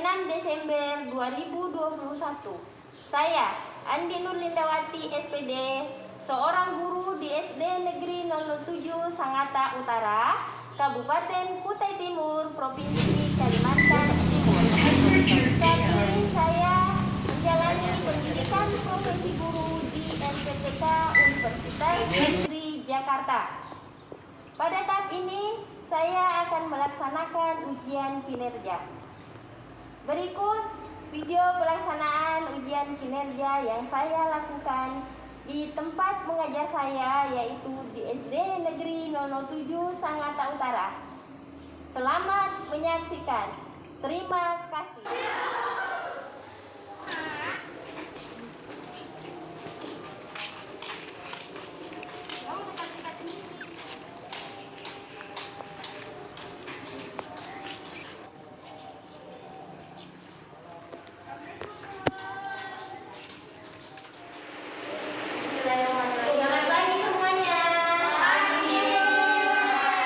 6 Desember 2021. Saya, Andi Nurlindawati SPD, seorang guru di SD Negeri 007 Sangatta Utara, Kabupaten Kutai Timur, Provinsi Kalimantan Timur. Saat ini saya menjalani pendidikan profesi guru di NPTK Universitas Negeri Jakarta. Pada tahap ini, saya akan melaksanakan ujian kinerja. Berikut video pelaksanaan ujian kinerja yang saya lakukan di tempat mengajar saya, yaitu di SD Negeri 007 Sangatta Utara. Selamat menyaksikan. Terima kasih. Selamat pagi semuanya.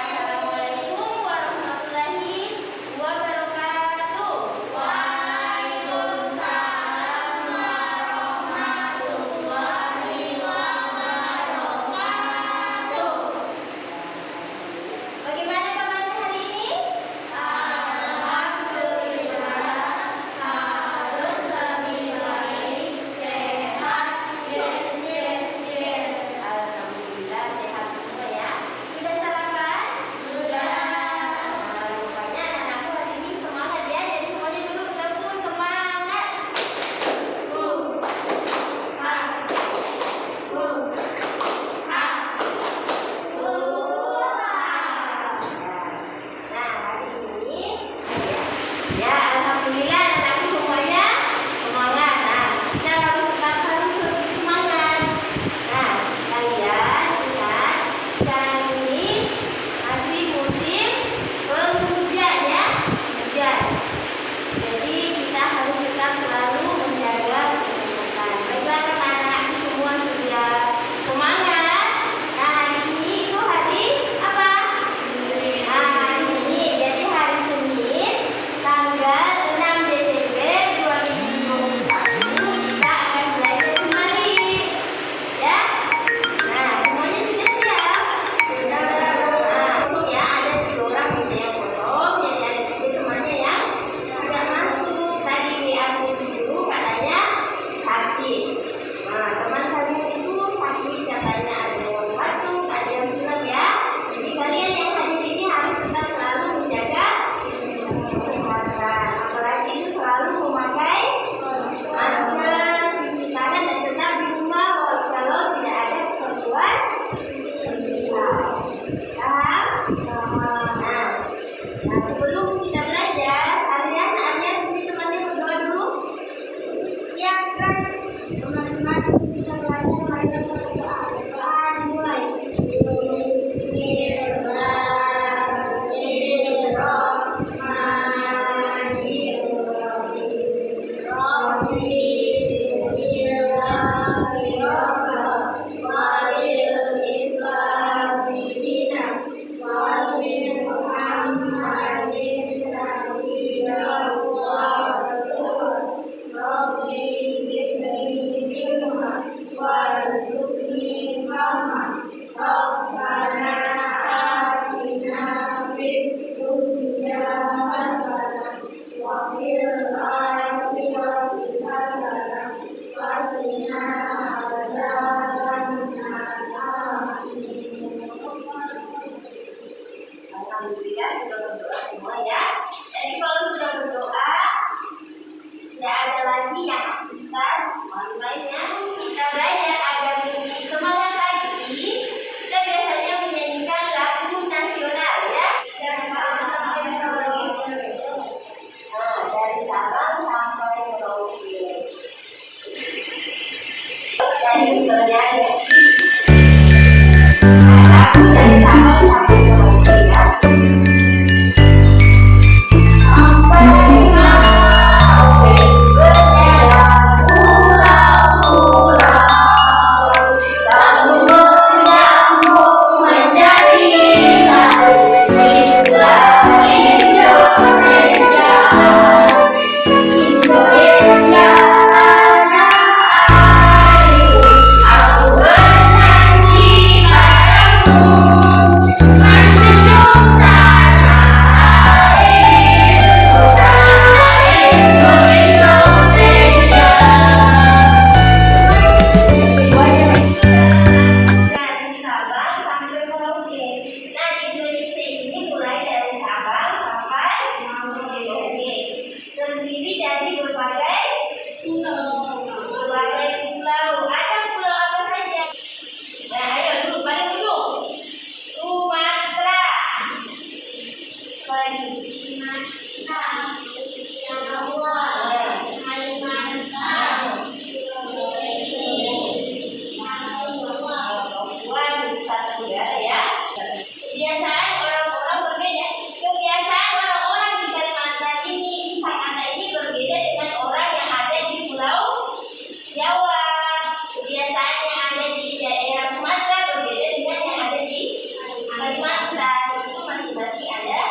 Assalamualaikum warahmatullahi wabarakatuh. Waalaikumsalam warahmatullahi wabarakatuh. Bagaimana kabarnya hari ini? Alhamdulillah, harus lebih baik, sehat. Alhamdulillah sehat semua ya. Sudah sarapan? Sudah. Rupanya anak-anakku hari ini semangat ya. Jadi semuanya dulu tepuk semangat. Nah, hari ini ya, alhamdulillah anak-anakku semuanya semangat. Nah, kita harus lebih semangat. Nah, kalian lihat, sekarang ini masih musim penghujan ya, hujan. Jadi kita harus tetap selalu menjaga kesehatan. Baiklah anak-anakku semua sudah semangat. Nah, hari ini itu hari apa? Nah, hari ini jadi hari Senin, tanggal 6 Desember 2021 kita akan belajar kembali. Ya. Nah, semuanya sudah siap? Sudah. Nah, ya, ada 3 orang meja yang kosong, jadi ada 3 temannya yang tidak masuk. Tadi di aku dulu katanya sakit. Nah, teman kalian itu sakit katanya, ada yang batuk, ada yang pilek ya. Jadi kalian yang hadir ini harus tetap selalu menjaga kesehatan. Apalagi itu selalu memakai masker, cuci tangan, dan tetap di rumah kalau tidak ada keperluan mendesak. Paham? Nah, sebelum kita belajar, kalian ada teman-temannya berdoa dulu. Ya kan, teman-teman kita belajar mari berdoa. Doa dimulai. Alhamdulillah sudah berdoa semua ya. Jadi kalau sudah berdoa, tidak ada lagi yang aktivitas main-mainnya. Kita belajar agar lebih semangat lagi. Kita biasanya menyanyikan lagu nasional ya. Dari Sabang sampai Merauke. jadi berbagai pulau. Berbagai pulau. Ada pulau apa saja? Nah, ayo dulu paling ujung. Sumatera. Lagi. Jawa. Kalimantan. Sulawesi. Papua di satu negara ya. Kebiasaan orang-orang berbeda. Kebiasaan orang-orang di Kalimantan ini, di Sangatta ini berbeda dengan orang yang ada di Pulau Jawa. Kebiasaan yang ada di daerah Sumatera berbeda dengan yang ada di Kalimantan. Itu masing-masing ada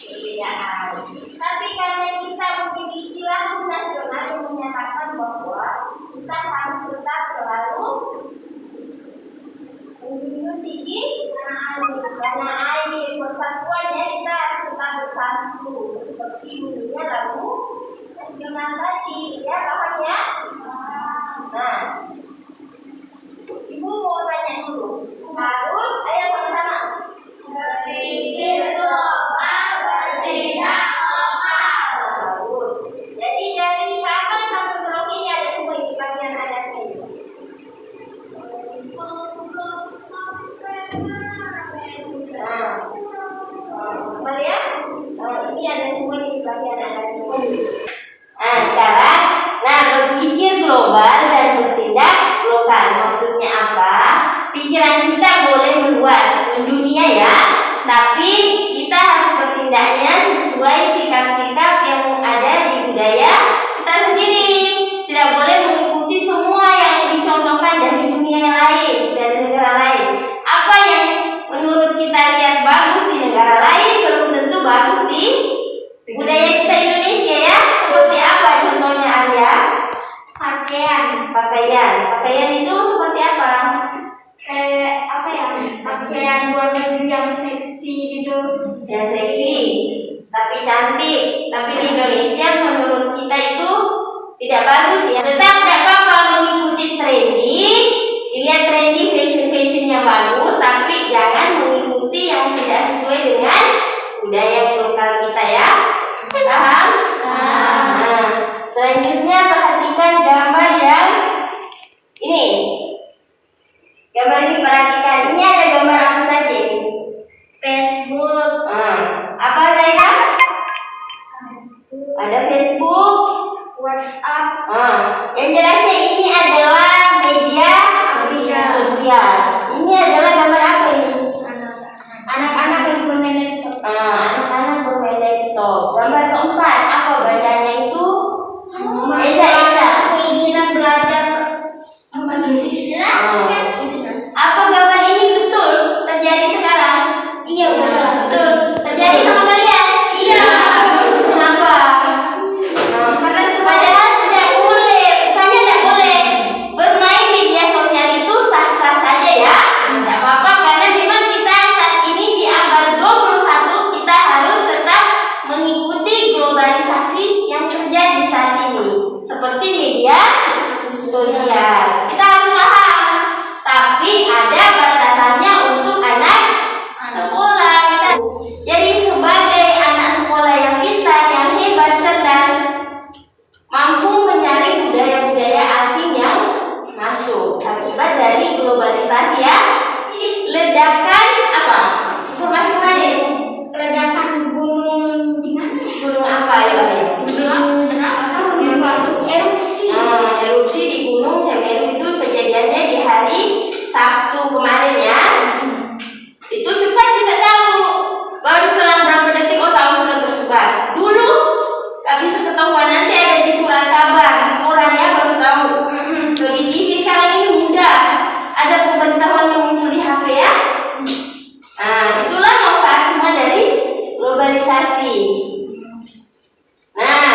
perbedaan. Tapi karena kita memiliki lagu nasional yang menyatakan bahwa kita harus tetap selalu menjunjung tinggi tanah air, persatuan ya, kita harus tetap bersatu seperti bunyinya lagu nasional tadi ya, paham ya? Nah, Ibu mau tanya dulu, harus ayo sama-sama berpikir global, bertindak lokal. Bagus. Jadi dari Sabang sampai Merauke ini ada semua di bagian adatnya ini. Nah, ya? Ini ada semua di bagian adatnya. Nah, sekarang, berpikir global dan bertindak lokal. Maksudnya apa? Pikiran kita boleh meluas, mendunia ya, tapi kita harus bertindaknya sesuai sikap-sikap yang ada di budaya kita sendiri. Tidak boleh mengikuti semua yang dicontohkan dari dunia yang lain, dari negara lain. Apa yang menurut kita lihat bagus di negara lain belum tentu bagus di budaya kita Indonesia ya. Seperti apa contohnya, Arya? Pakaian itu seperti apa? Pakaian luar negeri yang seksi gitu. Yang seksi, tapi cantik. Tapi di Indonesia menurut kita itu tidak bagus ya. Tetap tidak apa-apa mengikuti trending. Lihat trending fashion yang bagus, tapi jangan mengikuti yang tidak sesuai dengan budaya lokal kita ya. Paham? Nah, selanjutnya perhatikan gambar yang ini. Gambar ini perhatikan. Ini ada gambar apa saja ini? Facebook. Apa Zaira? Ada Facebook, WhatsApp. Yang jelasnya ini adalah media sosial. Ini adalah gambar apa ini? Anak-anak yang bermain laptop. Anak-anak bermain laptop. Gambar keempat apa bacanya itu? Eza. Keinginan belajar Indonesia. Apa gambar ini betul terjadi sekarang? Iya betul. Terjadi sama kalian? Iya. Kenapa? Karena padahal tidak boleh, bukannya tidak boleh bermain media sosial itu sah-sah saja ya. Tidak apa-apa karena memang kita saat ini di abad 21 kita harus tetap mengikuti globalisasi yang terjadi saat ini seperti media sosial. Kita harus paham. Tapi ada batasannya untuk anak sekolah kita. Jadi sebagai anak sekolah yang pintar, yang hebat, cerdas, mampu menyaring budaya-budaya asing yang masuk akibat dari globalisasi ya. Ledakan apa? Informasi mana ini? Ledakan gunung di mana? Gunung apa ya? Gunung erupsi. Erupsi di Gunung Semeru itu kejadiannya di hari Sabtu kemarin ya. Itu cepat kita tahu. Baru selang berapa detik tahu sudah tersebar. Dulu gak bisa ketahuan, nanti ada di surat kabar, di koran ya baru tahu. Di TV sekarang ini mudah. Ada pemberitahuan yang muncul di HP ya. Nah, itulah manfaat semua dari globalisasi. Nah,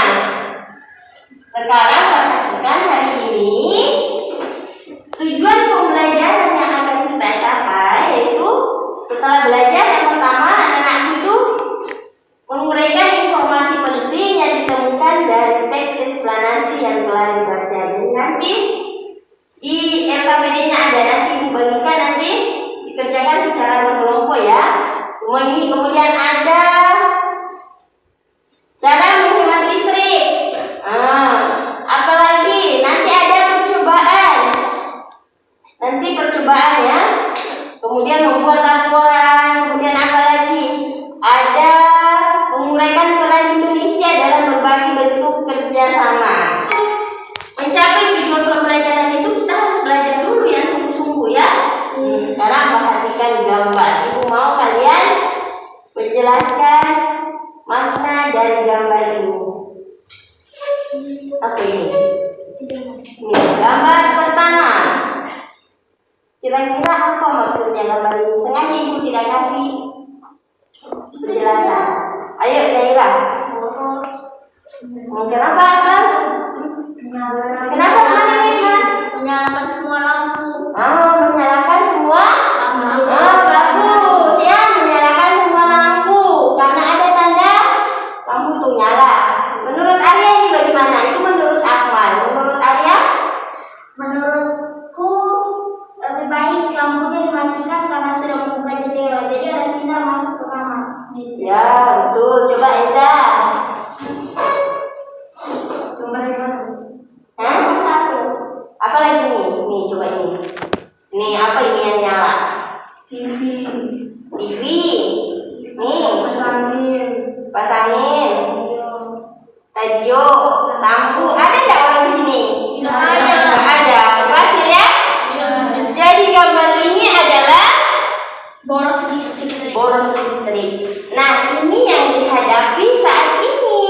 sekarang perhatikan hari ini tujuan pembelajaran yang akan kita capai, yaitu setelah belajar yang pertama anak-anak itu menguraikan informasi penting yang ditemukan dari teks eksplanasi yang telah dibaca. Jadi nanti di LKPD-nya ada, nanti dibagikan, nanti dikerjakan secara berkelompok ya. Semua ini kemudian ada cara menghemat listrik. kemudian membuat laporan, kemudian apa lagi? Ada menguraikan peran Indonesia dalam berbagai bentuk kerjasama. Mencapai tujuan pembelajaran itu kita harus belajar dulu yang sungguh-sungguh ya. Sekarang perhatikan gambar. Ibu mau kalian menjelaskan makna dari gambar ini. Apa ini? Ini gambar pertama. Kira-kira apa maksudnya gambar ini? Sengaja ibu tidak kasih penjelasan. Ayo Zaira. Kenapa Akal? Kenapa kemarin Irma? Menyalakan semua lampu. Menyalakan semua lampu. Bagus ya, menyalakan semua lampu karena ada tanda lampu itu nyala. Menurut Arya ini bagaimana? Itu menurut Akmal. Menurut Arya? Menurutku lebih baik lampunya dimatikan karena sudah membuka jendela, jadi ada sinar masuk ke kamar. Ya betul. Coba Eza. Sumber itu. Satu. Apa lagi nih? Nih coba ini. Ini apa ini yang nyala? TV. TV. Nih. Pasangin. Radio. Lampu. Ada nggak orang di sini? Tidak ada. Nggak ada. Pasir ya? Jadi gambar ini adalah Boros listrik. boros listrik. Nah ini yang dihadapi saat ini.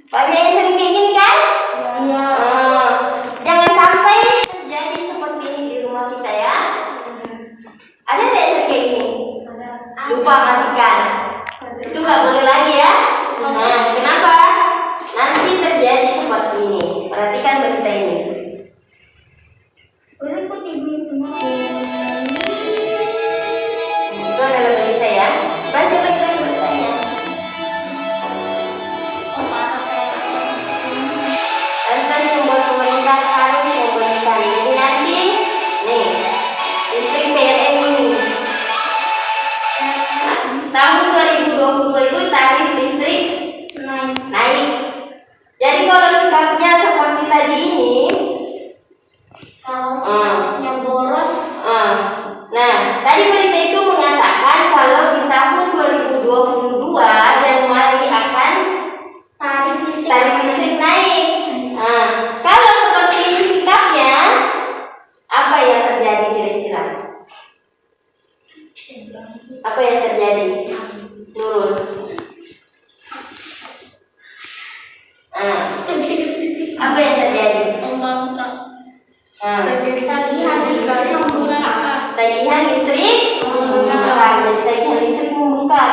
Banyak yang sering kayak gini kan? Iya. Jangan sampai terjadi seperti ini di rumah kita ya. Ada nggak yang sering kayak gini? Lupa matikan. Itu nggak boleh lagi ya. Nah, kenapa? Nanti terjadi seperti ini. Perhatikan berita ini. Berikut ibu itu. Itu adalah berita ya. Baca baik-baik beritanya. Tentang sumber pemerintah harus memberikan. Jadi nanti nih listrik PLN ini tahun 2020 itu tarif listrik naik. Jadi kalau sikapnya seperti tadi ini, Kalau yang boros, nah tadi berita itu mengatakan kalau di tahun 2022 Januari akan tarif tarif listrik naik. Kalau seperti ini sikapnya, apa yang terjadi kira-kira? Apa yang terjadi? Turun. Apa yang terjadi? tagihan listrik membengkak. Tagihan listrik membengkak. Jadi tagihan listrik membengkak.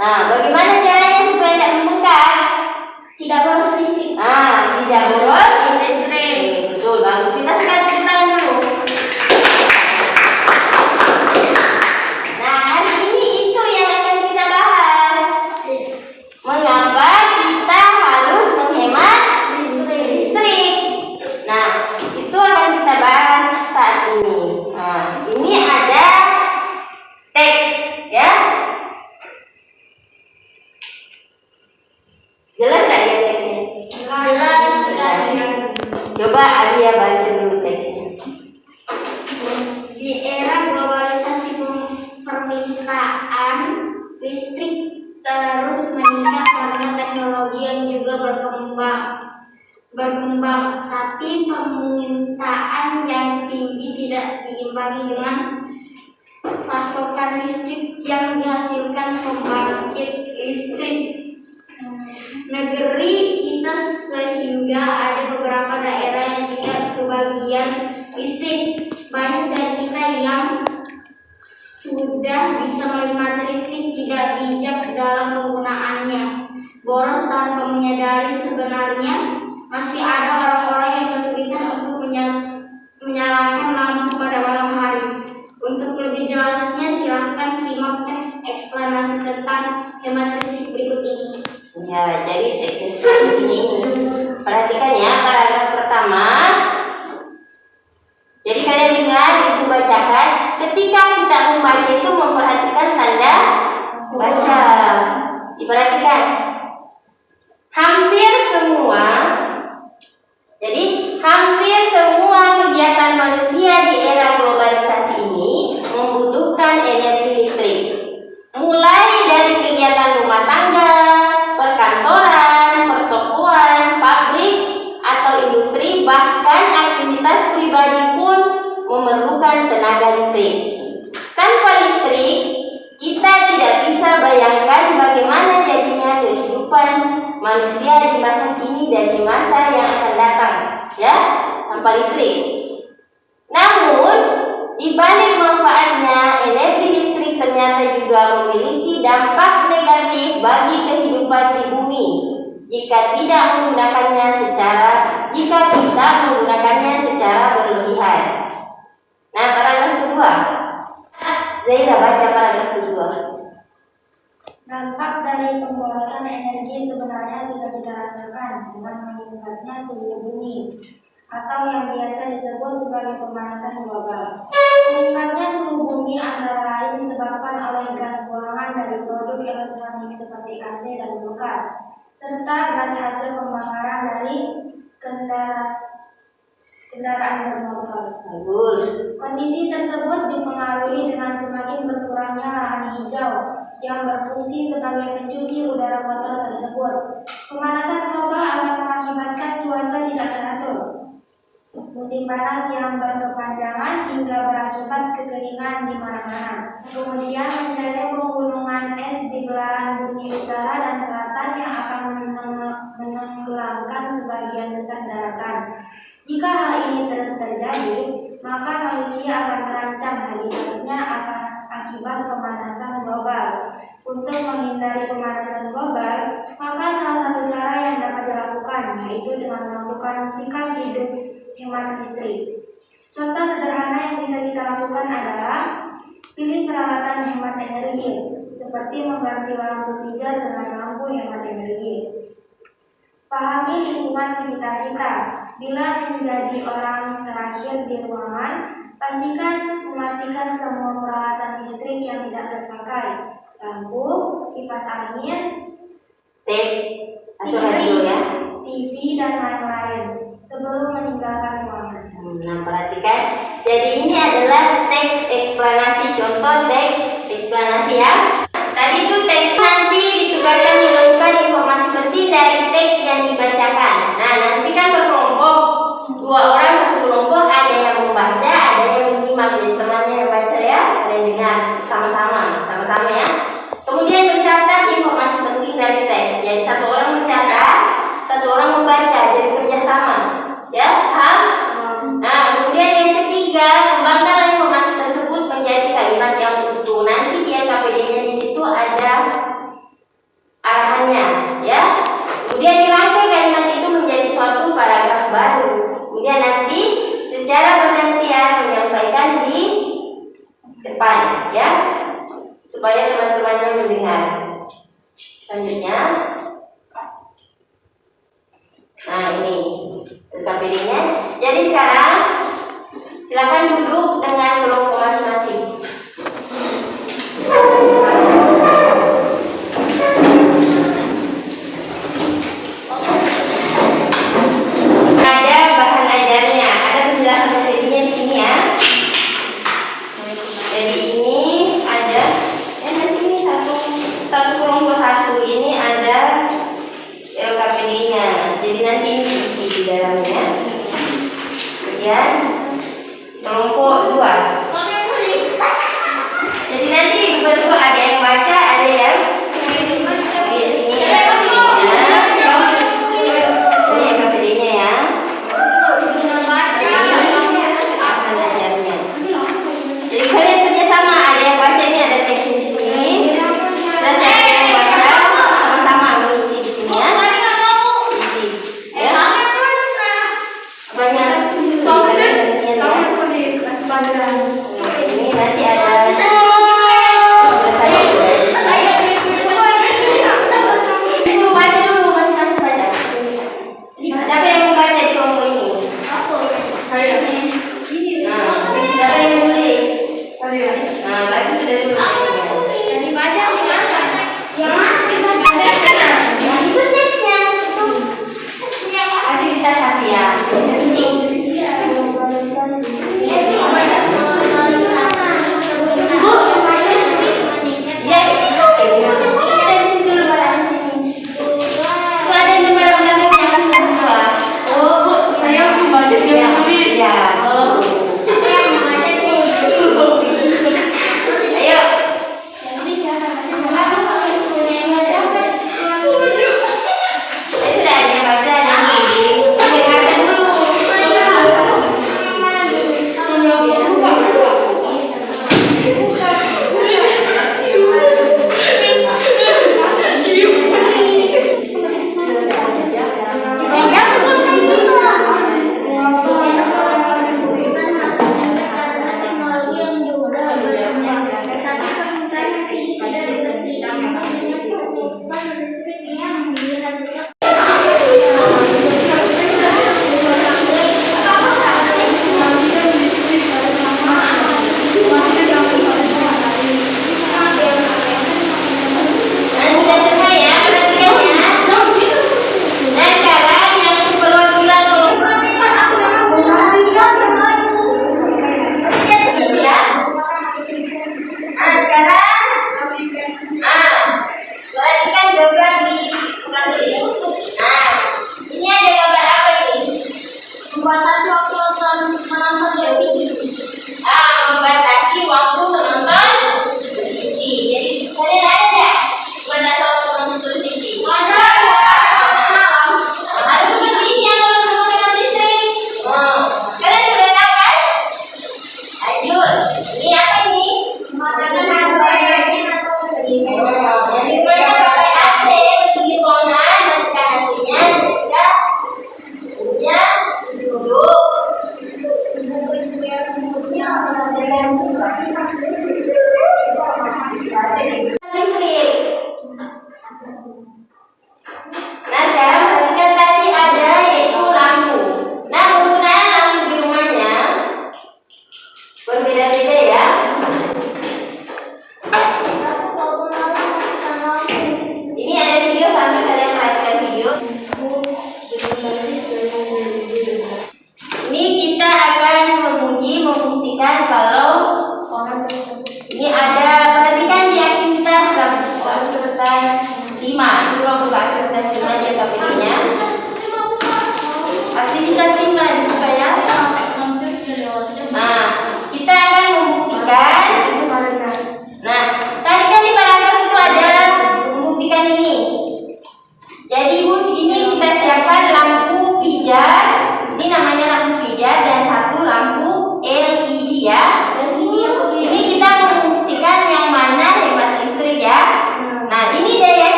Nah, bagaimana caranya supaya tidak membengkak? Tidak boros listrik. Tidak boros listrik. Betul, bagus. Kita sekarang tangan dulu. Nah, hari ini itu yang akan kita bahas. Mengapa kita harus menghemat listrik? Nah, itu akan kita bahas saat ini. Nah, ini ada teks ya. Jelas nggak ya teksnya? Jelas sekali. Coba Arya baca dulu teksnya. Di era globalisasi permintaan listrik terus meningkat karena teknologi yang juga berkembang, tapi permintaan yang tinggi tidak diimbangi dengan pasokan listrik yang dihasilkan pembangkit listrik negeri kita, sehingga ada beberapa daerah yang tidak kebagian listrik. Banyak dari kita yang sudah bisa menikmati listrik tidak bijak dalam penggunaannya. Boros tanpa menyadari sebenarnya masih ada orang-orang yang kesulitan untuk menyalakan lampu pada malam hari. Untuk lebih jelasnya silahkan simak teks eksplanasi tentang hemat listrik berikut ini. Ya, jadi teks eksplanasi ini. Perhatikan ya paragraf pertama. Jadi kalian dengar ibu bacakan. Ketika kita membaca itu memperhatikan tanda baca. Diperhatikan. Hampir semua. Jadi hampir semua kegiatan manusia di era globalisasi ini menggunakan tenaga listrik. Tanpa listrik, kita tidak bisa bayangkan bagaimana jadinya kehidupan manusia di masa kini dan di masa yang akan datang, ya, tanpa listrik. Namun, di balik manfaatnya, energi listrik ternyata juga memiliki dampak negatif bagi kehidupan di bumi jika kita menggunakannya secara berlebihan. Nah, paragraf kedua. Zaira baca paragraf kedua. Dampak dari pemborosan energi sebenarnya sudah kita rasakan dengan meningkatnya suhu bumi atau yang biasa disebut sebagai pemanasan global. Meningkatnya suhu bumi antara lain disebabkan oleh gas buangan dari produk elektronik seperti AC dan kulkas, serta gas hasil pembakaran dari kendaraan bermotor. Bagus. Kondisi tersebut dipengaruhi dengan semakin berkurangnya lahan hijau yang berfungsi sebagai pencuci udara kotor tersebut. Pemanasan global akan mengakibatkan cuaca tidak teratur, musim panas yang berkepanjangan hingga berakibat kekeringan di mana-mana. Kemudian terjadi penggunungan es di belahan bumi utara dan selatan yang akan menenggelamkan sebagian besar daratan. Jika hal ini terus terjadi, maka manusia akan terancam habitatnya akan akibat pemanasan global. Untuk menghindari pemanasan global, maka salah satu cara yang dapat dilakukan yaitu dengan melakukan sikap hidup hemat listrik. Contoh sederhana yang bisa kita lakukan adalah pilih peralatan hemat energi, seperti mengganti lampu pijar dengan lampu hemat energi. Pahami lingkungan sekitar kita. Bila menjadi orang terakhir di ruangan, pastikan mematikan semua peralatan listrik yang tidak terpakai, lampu, kipas angin, TV, dan lain-lain sebelum meninggalkan ruangan. Nah, perhatikan. Jadi ini adalah teks eksplanasi, contoh teks eksplanasi ya. Tadi itu teks, nanti ditugaskan menemukan informasi penting dari teks yang dibacakan. Nah, nanti kan berkelompok, 2 orang satu kelompok, ada yang membaca, ada yang menyimak. Jadi temannya yang baca ya, ada yang dengar sama-sama ya. Kemudian mencatat informasi penting dari teks. Jadi 1 orang mencatat, 1 orang membaca, jadi kerjasama. Ya, paham? Nah, kemudian yang ketiga, kembangkan informasi tersebut menjadi kalimat yang utuh. Nanti di KPD-nya di situ ada arahannya, ya. Kemudian dirangkai kalimat itu menjadi suatu paragraf baru. Kemudian nanti secara bergantian menyampaikan di depan, ya, supaya teman-temannya mendengar. Selanjutnya, nah ini KPD-nya. Jadi sekarang silakan duduk dengan kelompok masing-masing. Ada bahan ajarnya, ada penjelasan materinya di sini ya. Jadi ini ada, nanti ini satu kelompok satu ini ada LKPD-nya. Jadi nanti ini diisi di dalamnya. Kemudian kelompok 2. Jadi nanti berdua ada yang baca, ada yang di sini ya KPD-nya. Ini ya KPD-nya ya. Jadi kalian kerjasama, ada yang baca ini, ada teks di sini. Terus ada yang baca sama-sama mengisi di sini ya. Isi. Ya. Banyak. Ini nanti ada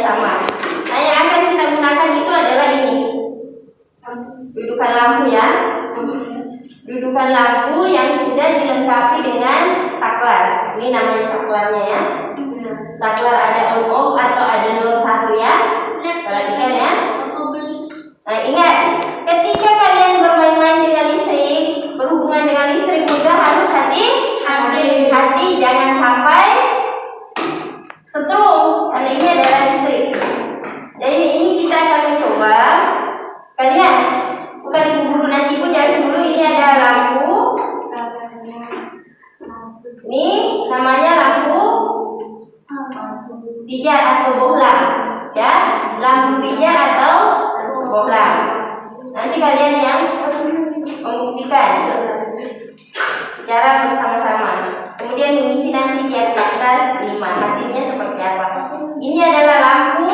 sama. Nah, yang akan kita gunakan itu adalah ini. Dudukan lampu ya. Dudukan lampu yang sudah dilengkapi dengan saklar. Ini namanya saklarnya ya. Saklar ada on off atau ada 01 ya. Perhatikan ya. Nah, ingat, ketika kalian bermain-main dengan listrik, berhubungan dengan listrik juga harus hati-hati, jangan sampai setrum karena ini adalah listrik. Jadi ini kita akan mencoba. Kalian bukan ibu nanti ibu jelasin dulu. Ini ada lampu. Ini namanya lampu pijar atau bohlam ya, lampu pijar atau bohlam. Nanti kalian yang membuktikan secara bersama-sama, kemudian mengisi nanti di atas 5 hasilnya seperti apa. Ini adalah lampu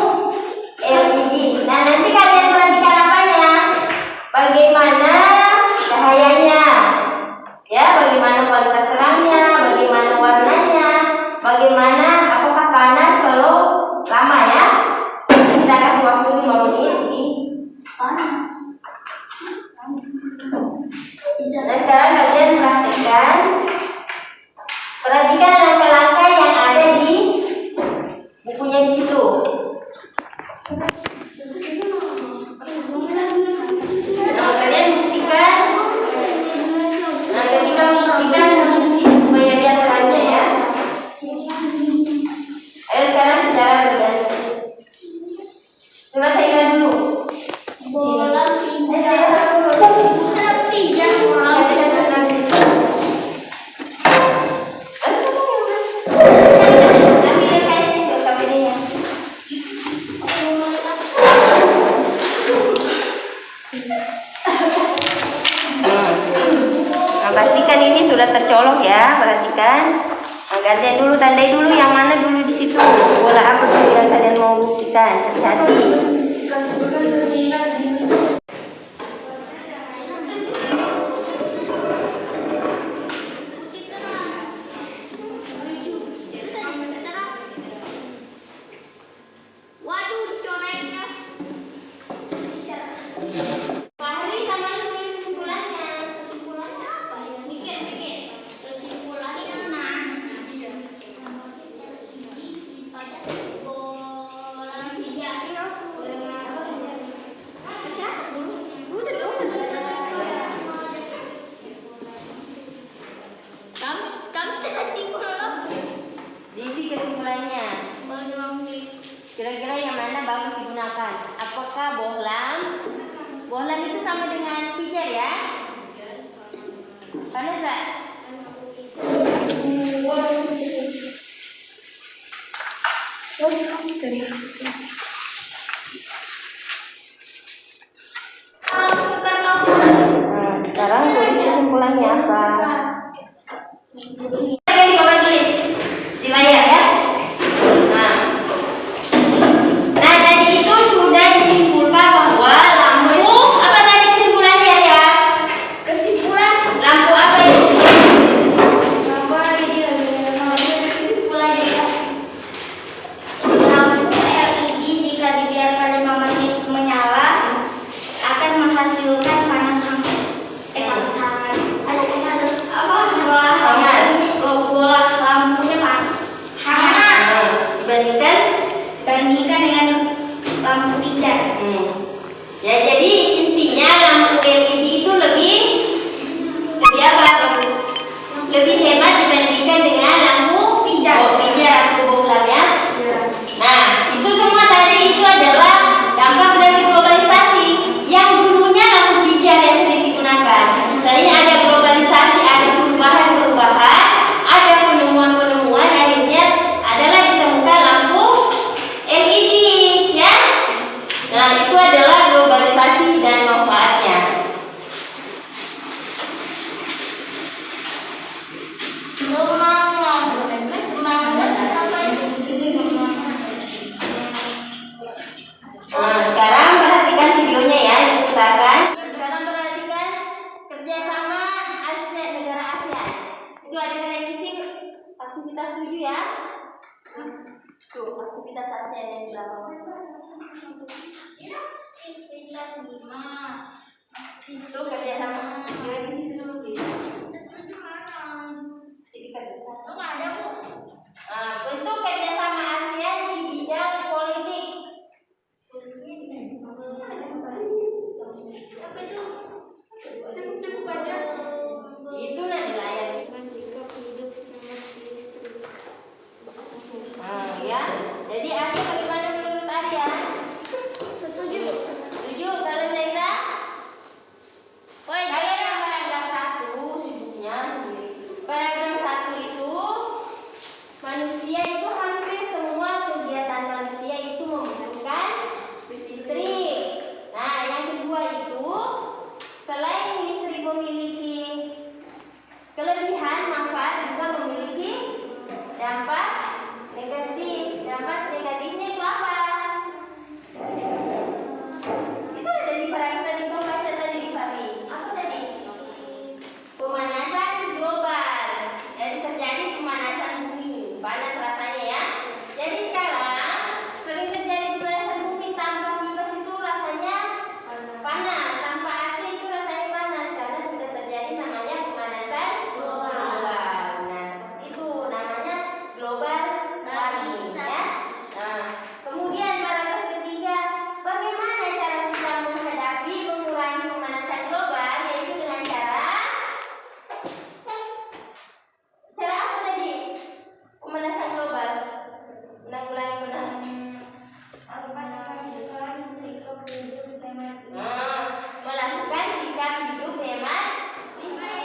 LED. Nah, nanti kalian perhatikan apanya, bagaimana cahayanya ya, bagaimana kualitas terangnya, bagaimana warnanya, bagaimana apakah panas kalau lama ya. Kita kasih waktu 5 menit di panas. Nah, sekarang kalian perhatikan langkah-langkah yang ada di bukunya di situ. Nah, kalian buktikan. Nah, ketika membuktikan di sini supaya lihat terangnya ya. Ayo sekarang secara berganti. Coba saya ingat dulu. Bola pijar. Pastikan ini sudah tercolok ya, perhatikan. Nah, gantian dulu, tandai dulu yang mana dulu di situ. Bola apa dulu yang kalian mau buktikan? Hati-hati. Kira-kira yang mana bagus digunakan? Apakah bohlam? Bohlam itu sama dengan pijar ya? Panas tak? Sekarang tulis kesimpulannya apa? Kalian coba tulis di layar ya. Bandingkan dengan lampu pijar. Ya, jadi intinya lampu LED itu lebih apa? Lebih hemat dibandingkan dengan lampu pijar. Pijar atau bohlam ya. Nah, itu semua tadi itu adalah dampak dari globalisasi. Yang dulunya lampu pijar yang sering digunakan. Setelahnya ada globalisasi, ada perubahan-perubahan, ada penemuan-penemuan, akhirnya adalah ditemukan lampu LED ya. Nah, itu adalah globalisasi Itu kerjasama juga di situ bentuk kerjasama ASEAN di bidang politik. Itu di layar. Ya. Jadi aku bagaimana menurut Arya? Setuju. Kalian Zaira? Saya yang paragraf 1 sibuknya sendiri. Paragraf 1 itu manusia itu hampir semua kegiatan manusia itu membutuhkan listrik. Nah, yang kedua itu selain listrik memiliki kelebihan manfaat juga memiliki dampak negatif. Dampak negatifnya itu apa? Itu ada di paragraf tadi baca tadi di pagi. Apa tadi? Pemanasan global. Jadi terjadi pemanasan bumi. Panas rasanya ya. Jadi sekarang sering terjadi pemanasan bumi tanpa kipas itu rasanya panas. Tanpa AC itu rasanya panas karena sudah terjadi namanya pemanasan global. Nah, itu namanya global warming ya. Nah, kemudian paragraf ketiga, bagaimana cara kita menghadapi mengurangi pemanasan global, yaitu dengan cara apa tadi? Pemanasan global menanggulangi melakukan sikap hidup hemat listrik.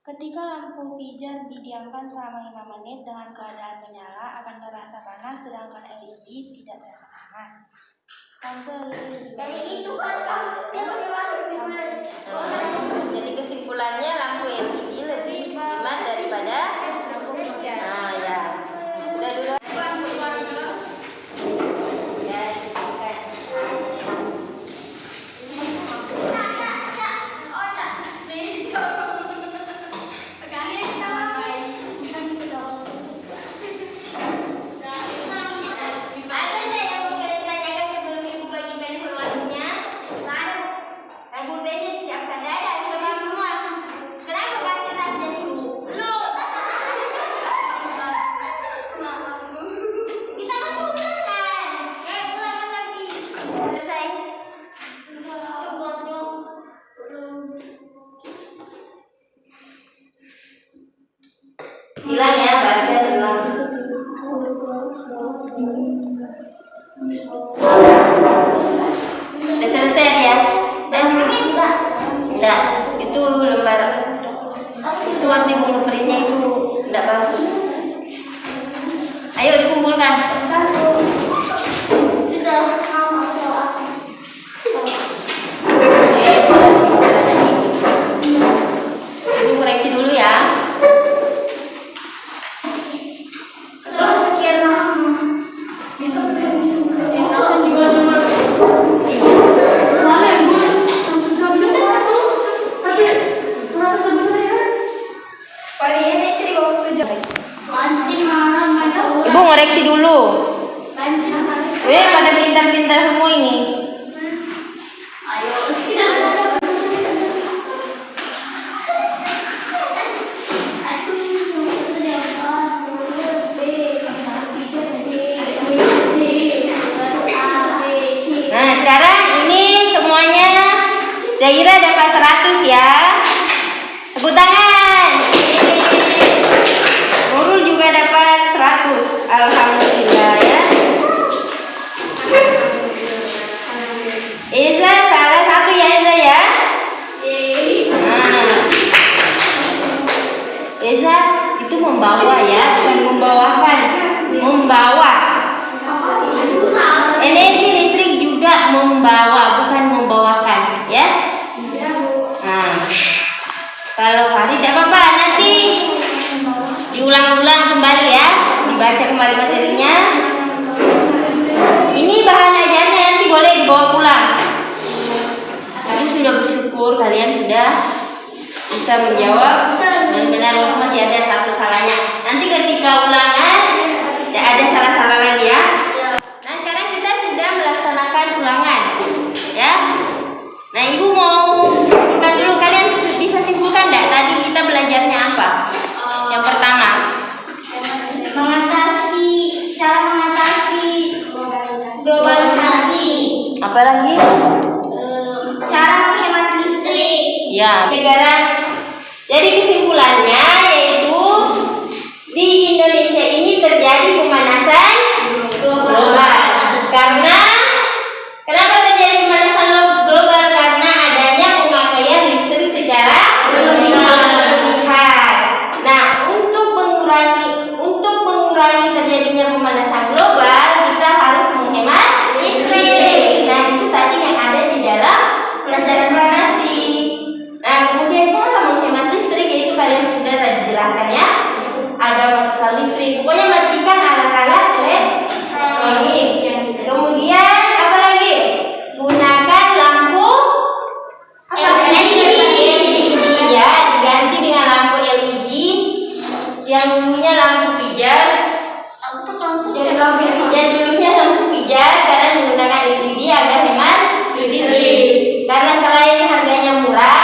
Ketika lampu pijar didiamkan selama 5 menit dengan keadaan menyala akan terasa panas, sedangkan LED tidak terasa panas. Jadi kesimpulannya lampu LED lebih hemat daripada lampu pijar. Nah, ya. Udah dulu. Ya, silang ya, baca silang. Udah selesai ya? Enggak, itu lembar. Itu waktu buku printnya itu enggak bagus. Ayo dikumpulkan. Ibu koreksi dulu ya. Ibu ngoreksi dulu. Pada pintar-pintar semua ini. Nah, sekarang ini semuanya Zaira dapat 100 ya. Tepuk tangan. Nurul juga dapat 100. Alhamdulillah ya. Eza salah satu ya Eza ya. Nah, Eza itu membawa ya, bukan membawakan. Membawa. Energi listrik juga membawa, bukan membawakan ya. Nah, kalau Farid tidak apa-apa, nanti diulang-ulang kembali ya, dibaca kembali materinya. Ini bahan ajarnya nanti boleh dibawa pulang. Aku sudah bersyukur bersyukur kalian sudah bisa menjawab benar-benar walaupun masih ada satu salahnya. Nanti ketika ulangan tidak ada salah-salah lagi ya. Nah sekarang kita sudah melaksanakan ulangan ya. Nah ibu mau bukan dulu, kalian bisa simpulkan tidak tadi kita belajarnya apa? Yang pertama Cara mengatasi globalisasi. apa lagi? Cara menghemat listrik. Ya, jadi kesimpulannya yaitu di Indonesia ini terjadi pemanasan global. Kenapa terjadi pemanasan global? Karena adanya pemakaian listrik secara berlebihan. Nah, untuk mengurangi terjadinya pemanasan global, kita harus menghemat listrik. Nah, itu tadi yang ada di dalam pelajaran farmasi. Nah, kemudian cara menghemat listrik yaitu kalian sudah tadi jelaskan ya. Ada matikan listrik, pokoknya matikan alat-alat elektronik. Kemudian apa lagi? Gunakan lampu LED. Ya, diganti dengan lampu LED yang dulunya lampu pijar. Yang dulunya lampu pijar, sekarang menggunakan LED agar hemat listrik. Karena selain harganya murah,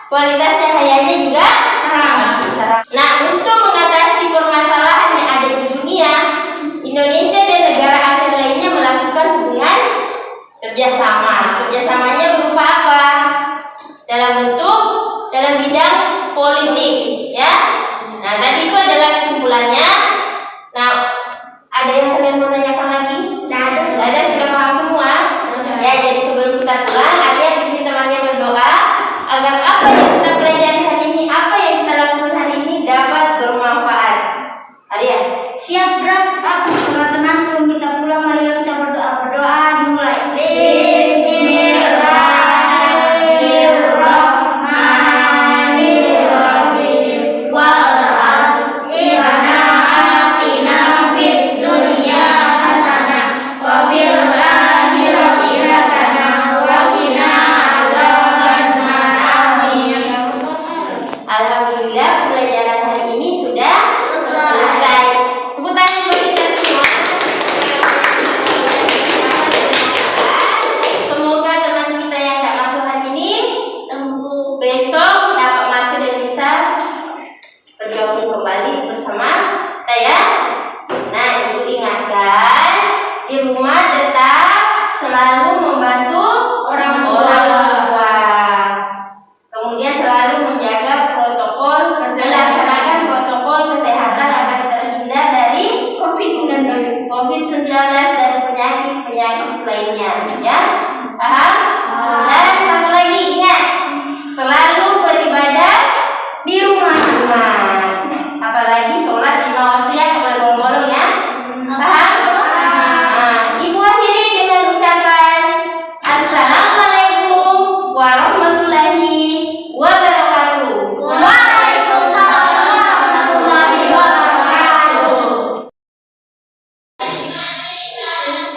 kualitas cahayanya juga terang. Nah, untuk mengatasi permasalahan yang ada di dunia, Indonesia dan negara ASEAN lainnya melakukan hubungan kerjasama. Kerjasamanya berupa apa? Dalam bidang politik, ya. Nah, tadi itu adalah kesimpulannya. Nah, ada yang kalian mau tanyakan lagi? Tidak ada, sudah paham semua. Ya, jadi sebelum kita pulang, Arya bikin temannya berdoa agar apa yang kita pelajari hari ini, apa yang kita lakukan hari ini dapat bermanfaat. Arya, Siap, Bro. Teman-teman, sebelum kita pulang, marilah kita berdoa. Berdoa dimulai. Bismillahirrahmanirrahim. Wal asri atina fid dunya hasanah wa fil akhirati hasanah wa qina adzabannar. Amin. alhamdulillah pelajaran hari ini sudah selesai. Tepuk tangan buat kita semua. Semoga teman kita yang tidak masuk hari ini sembuh, besok dapat masuk dan bisa bergabung kembali bersama kita ya. Nah, ibu ingatkan di rumah tetap selalu membantu orang tua. Kemudian selalu menjaga melaksanakan protokol kesehatan agar terhindar dari COVID-19 dan penyakit lainnya, ya. Paham? Dan satu lagi ingat, selalu beribadah di rumah. Apalagi sholat 5 waktu ya, kalau bolong-bolong ya. Paham? Nah, ibu akhiri dengan ucapan Assalamualaikum warahmatullahi wabarakatuh. Waalaikumsalam warahmatullahi wabarakatuh.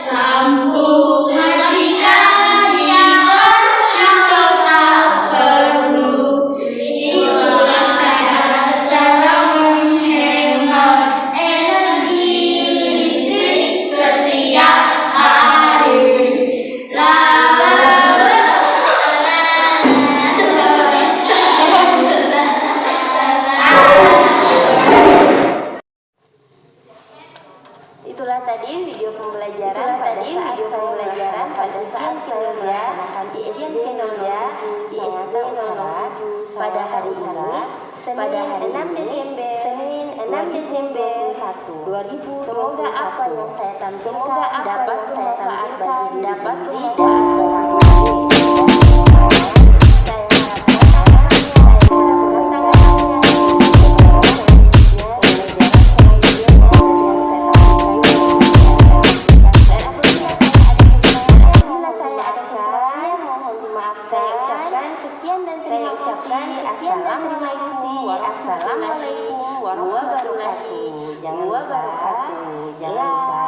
Lampu matikan yang tetap perlu. Itulah cara menghemat energi listrik setiap hari. Itulah tadi video pembelajaran pada saat saya melaksanakan di SD 07 Sangatta Utara pada hari ini Senin 6 Desember 2021. Semoga apa yang saya tampilkan dapat bermanfaat bagi diri sendiri dan Assalamualaikum warahmatullahi wabarakatuh. Jangan lupa